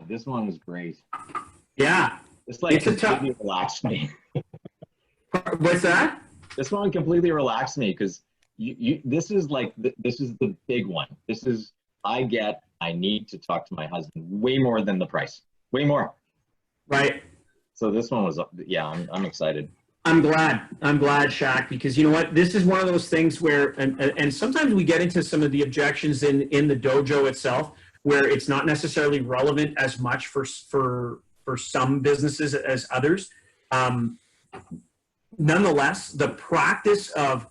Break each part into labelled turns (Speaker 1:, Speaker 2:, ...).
Speaker 1: This one was great.
Speaker 2: Yeah.
Speaker 1: It's like completely relaxed me.
Speaker 2: What's that?
Speaker 1: This one completely relaxed me because this is like, this is the big one. This is, I need to talk to my husband way more than the price, way more.
Speaker 2: Right.
Speaker 1: So this one was, yeah, I'm excited.
Speaker 2: I'm glad, Shaq, because you know what? This is one of those things where, and sometimes we get into some of the objections in the dojo itself, where it's not necessarily relevant as much for some businesses as others. Nonetheless, the practice of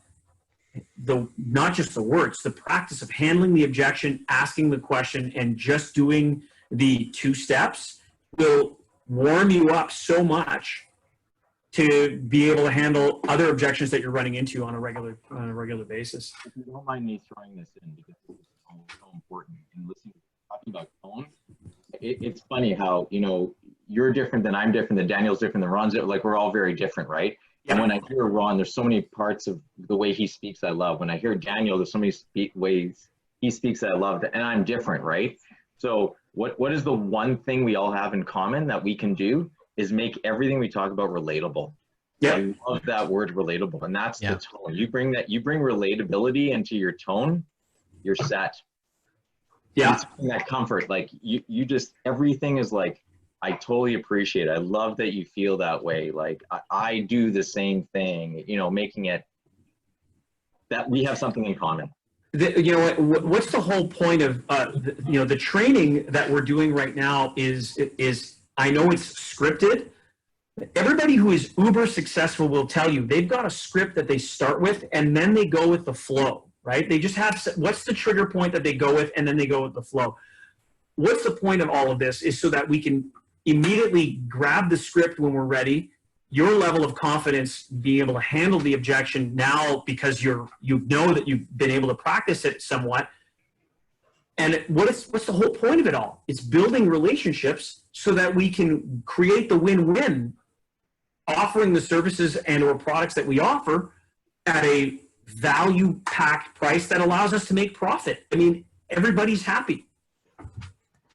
Speaker 2: not just the words, the practice of handling the objection, asking the question, and just doing the 2 steps will warm you up so much to be able to handle other objections that you're running into on a regular basis.
Speaker 1: If you don't mind me throwing this in, because this is so important in listening, talking about tone, it's funny how, you know, you're different than I'm different, than Daniel's different than Ron's, like we're all very different, right? Yeah. And when I hear Ron, there's so many parts of the way he speaks I love. When I hear Daniel, there's so many ways he speaks that I love, and I'm different, right? So what is the one thing we all have in common that we can do is make everything we talk about relatable. Yeah, I love that word, relatable, and that's the tone. You bring relatability into your tone, you're set. Yeah, that comfort, like you just, everything is like, I totally appreciate it. I love that you feel that way. Like I do the same thing, you know, making it that we have something in common.
Speaker 2: You know, what's the whole point of you know, the training that we're doing right now is I know it's scripted. Everybody who is uber successful will tell you they've got a script that they start with and then they go with the flow, right? They just have, what's the trigger point that they go with, and then they go with the flow. What's the point of all of this is so that we can immediately grab the script when we're ready, your level of confidence, being able to handle the objection now because you know that you've been able to practice it somewhat. And what's the whole point of it all? It's building relationships so that we can create the win-win, offering the services and or products that we offer at a value-packed price that allows us to make profit. I mean, everybody's happy.